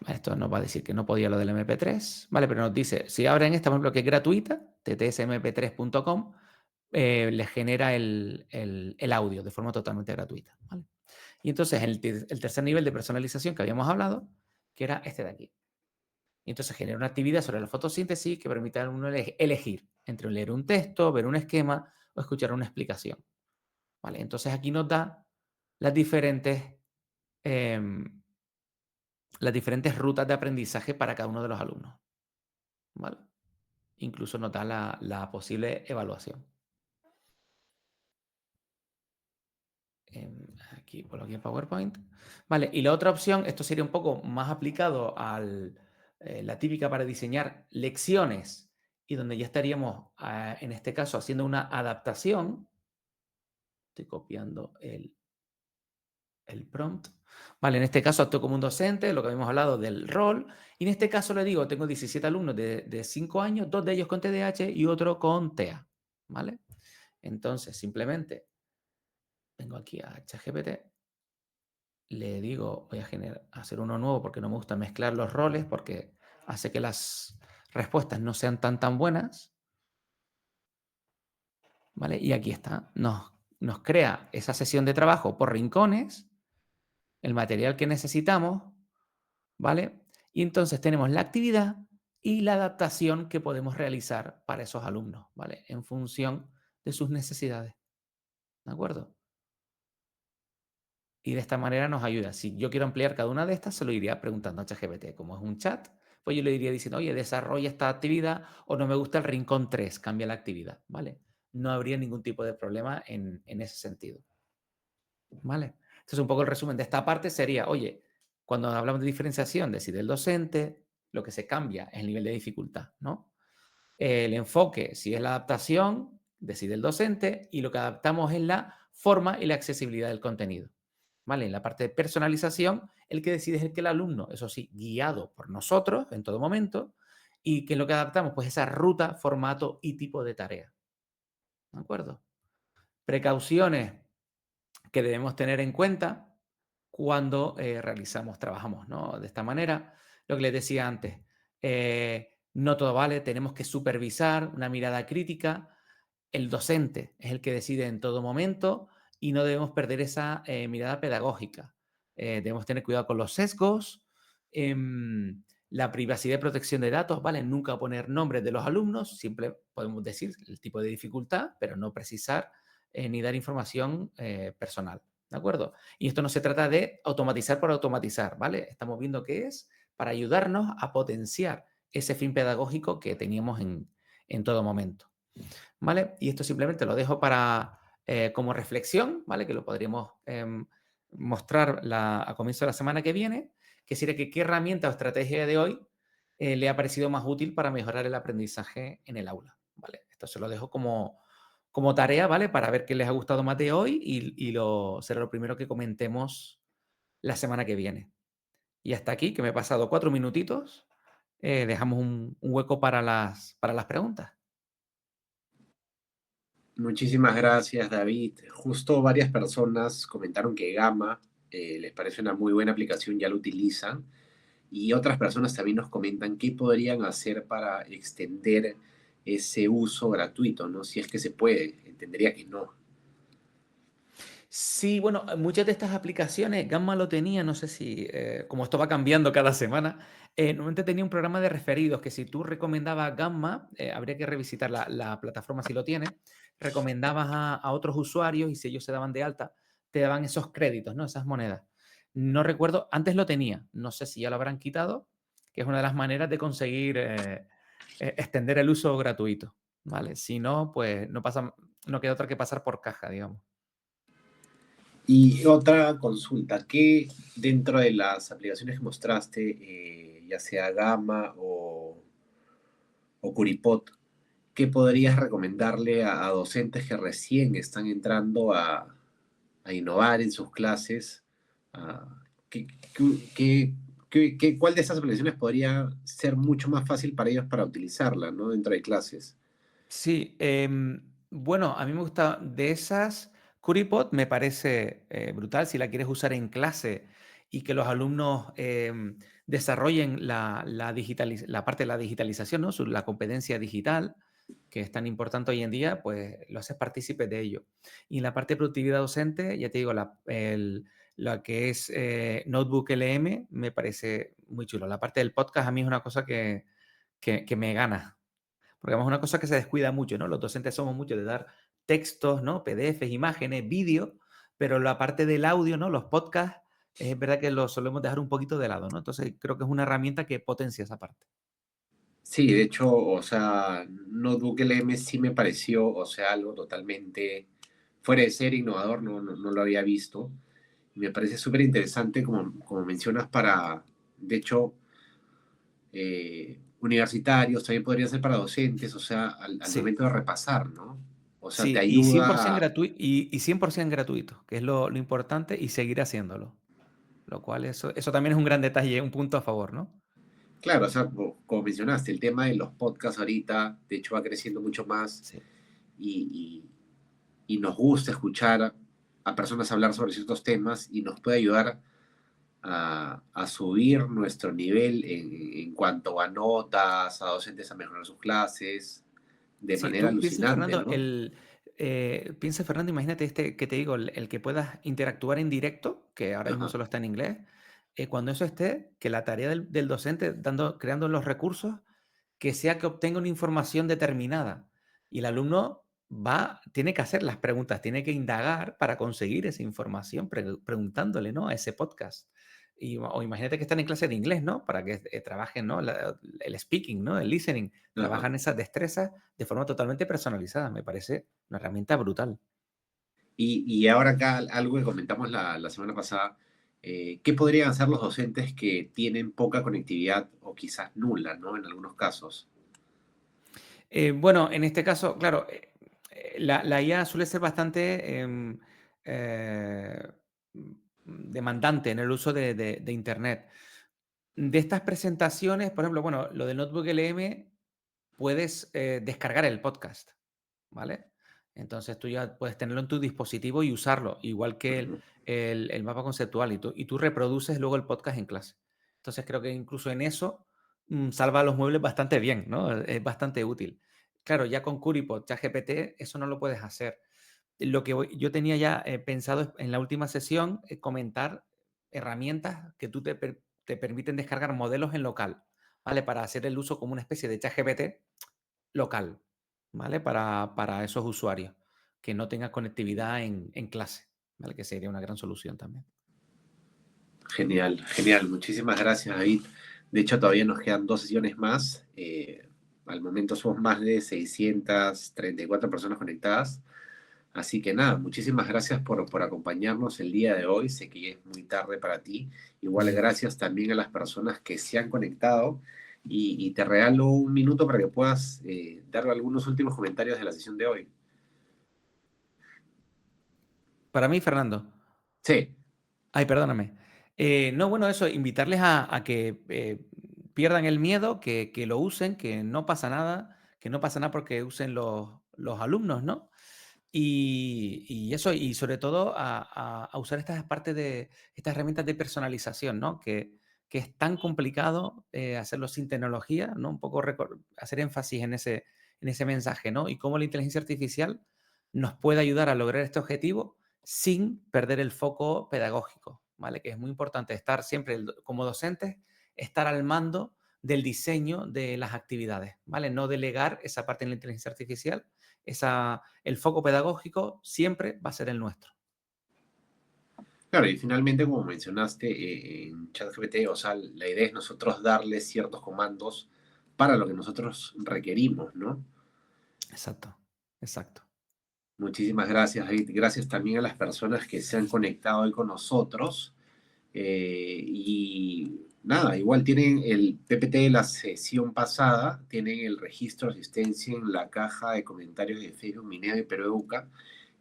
esto nos va a decir que no podía lo del MP3, ¿vale? Pero nos dice, si abren esta, por ejemplo, que es gratuita, ttsmp3.com, les genera el audio de forma totalmente gratuita, ¿vale? Y entonces el tercer nivel de personalización que habíamos hablado, que era este de aquí. Y entonces genera una actividad sobre la fotosíntesis que permite a uno elegir entre leer un texto, ver un esquema o escuchar una explicación, ¿vale? Entonces aquí nos da las diferentes, las diferentes rutas de aprendizaje para cada uno de los alumnos, ¿vale? Incluso nos da la posible evaluación. Aquí, por aquí en PowerPoint. Vale, y la otra opción, esto sería un poco más aplicado a la típica para diseñar lecciones y donde ya estaríamos, en este caso, haciendo una adaptación. Estoy copiando el prompt. Vale, en este caso actúo como un docente, lo que habíamos hablado del rol. Y en este caso le digo, tengo 17 alumnos de 5 años, 2 de ellos con TDAH y otro con TEA. ¿Vale? Entonces, simplemente vengo aquí a ChatGPT. Le digo, voy a hacer uno nuevo porque no me gusta mezclar los roles porque hace que las respuestas no sean tan buenas. ¿Vale? Y aquí está. Nos crea esa sesión de trabajo por rincones, el material que necesitamos, ¿vale? Y entonces tenemos la actividad y la adaptación que podemos realizar para esos alumnos, ¿vale? En función de sus necesidades. ¿De acuerdo? Y de esta manera nos ayuda. Si yo quiero ampliar cada una de estas, se lo iría preguntando a ChatGPT. Como es un chat, pues yo le iría diciendo, oye, desarrolla esta actividad o no me gusta el rincón 3, cambia la actividad, ¿vale? No habría ningún tipo de problema en ese sentido, ¿vale? Entonces, un poco el resumen de esta parte sería, oye, cuando hablamos de diferenciación, decide el docente, lo que se cambia es el nivel de dificultad, ¿no? El enfoque, si es la adaptación, decide el docente y lo que adaptamos es la forma y la accesibilidad del contenido. ¿vale? En la parte de personalización, el que decide es el que el alumno, eso sí, guiado por nosotros en todo momento, y que es lo que adaptamos, pues esa ruta, formato y tipo de tarea, ¿de acuerdo? Precauciones que debemos tener en cuenta cuando trabajamos, ¿no? De esta manera, lo que les decía antes, no todo vale, tenemos que supervisar una mirada crítica. El docente es el que decide en todo momento y no debemos perder esa mirada pedagógica. Debemos tener cuidado con los sesgos, la privacidad y protección de datos, ¿vale? Nunca poner nombres de los alumnos, siempre podemos decir el tipo de dificultad, pero no precisar ni dar información personal, ¿de acuerdo? Y esto no se trata de automatizar por automatizar, ¿vale? Estamos viendo que es para ayudarnos a potenciar ese fin pedagógico que teníamos en todo momento, ¿vale? Y esto simplemente lo dejo para como reflexión, ¿vale? Que lo podríamos mostrar a comienzo de la semana que viene, que sería que qué herramienta o estrategia de hoy le ha parecido más útil para mejorar el aprendizaje en el aula, ¿vale? Esto se lo dejo como tarea, ¿vale? Para ver qué les ha gustado más de hoy será lo primero que comentemos la semana que viene. Y hasta aquí, que me he pasado 4 minutitos, dejamos un hueco para las preguntas. Muchísimas gracias, David. Justo varias personas comentaron que Gamma les parece una muy buena aplicación, ya lo utilizan. Y otras personas también nos comentan qué podrían hacer para extender ese uso gratuito, ¿no? Si es que se puede. Entendería que no. Sí, bueno, muchas de estas aplicaciones, Gamma lo tenía, no sé si, como esto va cambiando cada semana, normalmente tenía un programa de referidos que si tú recomendabas Gamma, habría que revisitar la plataforma si lo tiene, recomendabas a otros usuarios y si ellos se daban de alta, te daban esos créditos, ¿no? Esas monedas. No recuerdo, antes lo tenía, no sé si ya lo habrán quitado, que es una de las maneras de conseguir extender el uso gratuito, ¿vale? Si no, pues no queda otra que pasar por caja, digamos. Y otra consulta, ¿qué dentro de las aplicaciones que mostraste, ya sea Gamma o Curipot, qué podrías recomendarle a docentes que recién están entrando a innovar en sus clases? Ah, ¿cuál de estas aplicaciones podría ser mucho más fácil para ellos para utilizarla, ¿no? Dentro de clases. Sí, bueno, a mí me gusta de esas. Curipod me parece brutal si la quieres usar en clase y que los alumnos desarrollen la parte de la digitalización, ¿no? La competencia digital, que es tan importante hoy en día, pues lo haces partícipe de ello. Y en la parte de productividad docente, ya te digo, la que es Notebook LM me parece muy chulo. La parte del podcast a mí es una cosa que me gana. Porque además es una cosa que se descuida mucho, ¿no? Los docentes somos muchos de dar textos, ¿no? PDFs, imágenes, vídeos, pero la parte del audio, ¿no? Los podcasts, es verdad que los solemos dejar un poquito de lado, ¿no? Entonces creo que es una herramienta que potencia esa parte. Sí, de hecho, o sea, Notebook LM sí me pareció, o sea, algo totalmente fuera de ser innovador, no lo había visto. Y me parece súper interesante, como mencionas, de hecho, universitarios, también podría ser para docentes, o sea, al Sí, momento de repasar, ¿no? O sea, te sí, y 100% ayuda, gratuito, y 100% gratuito, que es lo importante, y seguir haciéndolo. Lo cual eso también es un gran detalle, un punto a favor, ¿no? claro, o sea, como mencionaste, el tema de los podcasts ahorita, de hecho, va creciendo mucho más Sí. y, y nos gusta escuchar a personas hablar sobre ciertos temas y nos puede ayudar a subir nuestro nivel en cuanto a notas, a docentes a mejorar sus clases, de Sí, manera tú piensas, alucinante, Fernando, ¿no? imagínate que te digo, el que puedas interactuar en directo, que ahora mismo Ajá. solo está en inglés, cuando eso esté, que la tarea del docente, creando los recursos, que sea que obtenga una información determinada. Y el alumno tiene que hacer las preguntas, tiene que indagar para conseguir esa información, preguntándole, ¿no? A ese podcast. O imagínate que están en clase de inglés, ¿no? Para que trabajen, ¿no? El speaking, ¿no? El listening. Ajá. Trabajan esas destrezas de forma totalmente personalizada. Me parece una herramienta brutal. Y ahora acá algo que comentamos la semana pasada, ¿qué podrían hacer los docentes que tienen poca conectividad o quizás nula, ¿no? En algunos casos. Bueno, en este caso, claro, la IA suele ser bastante demandante en el uso de Internet. De estas presentaciones, por ejemplo, bueno, lo del Notebook LM, puedes descargar el podcast, ¿vale? Entonces tú ya puedes tenerlo en tu dispositivo y usarlo, igual que Ujú. el mapa conceptual, y tú reproduces luego el podcast en clase. Entonces creo que incluso en eso salva los muebles bastante bien, ¿no? Es bastante útil. Claro, ya con Curipod, ChatGPT, eso no lo puedes hacer. Lo que yo tenía ya pensado en la última sesión es comentar herramientas que te permiten descargar modelos en local, ¿vale? Para hacer el uso como una especie de ChatGPT local, ¿vale? Para esos usuarios que no tengan conectividad en clase, ¿vale? Que sería una gran solución también. Genial, genial. Muchísimas gracias, David. De hecho, todavía nos quedan 2 sesiones más. Al momento somos más de 634 personas conectadas. Así que nada, muchísimas gracias por acompañarnos el día de hoy. Sé que ya es muy tarde para ti. Igual gracias también a las personas que se han conectado. Y te regalo un minuto para que puedas dar algunos últimos comentarios de la sesión de hoy. Para mí, Fernando. Sí, Ay, perdóname. No, bueno, eso, invitarles a que pierdan el miedo, que lo usen, que no pasa nada porque usen los alumnos, ¿no? Y eso, y sobre todo a usar estas herramientas de personalización, ¿no? Que es tan complicado hacerlo sin tecnología, ¿no? Un poco hacer énfasis en ese mensaje, ¿no? Y cómo la inteligencia artificial nos puede ayudar a lograr este objetivo sin perder el foco pedagógico, ¿vale? Que es muy importante estar siempre, como docentes, estar al mando del diseño de las actividades, ¿vale? No delegar esa parte en la inteligencia artificial. El foco pedagógico siempre va a ser el nuestro. claro, y finalmente, como mencionaste en ChatGPT, o sea, la idea es nosotros darle ciertos comandos para lo que nosotros requerimos, ¿no? Exacto, exacto. Muchísimas gracias, David. Gracias también a las personas que se han conectado hoy con nosotros. Y nada, igual tienen el PPT de la sesión pasada, tienen el registro de asistencia en la caja de comentarios de Facebook Mineo y Perú Educa.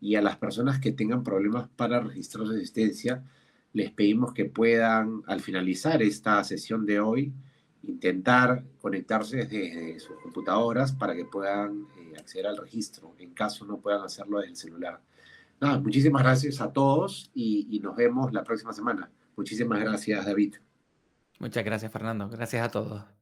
Y a las personas que tengan problemas para registrar su asistencia, les pedimos que puedan, al finalizar esta sesión de hoy, intentar conectarse desde sus computadoras para que puedan acceder al registro, en caso no puedan hacerlo desde el celular. Nada, muchísimas gracias a todos y nos vemos la próxima semana. Muchísimas gracias, David. Muchas gracias, Fernando. Gracias a todos.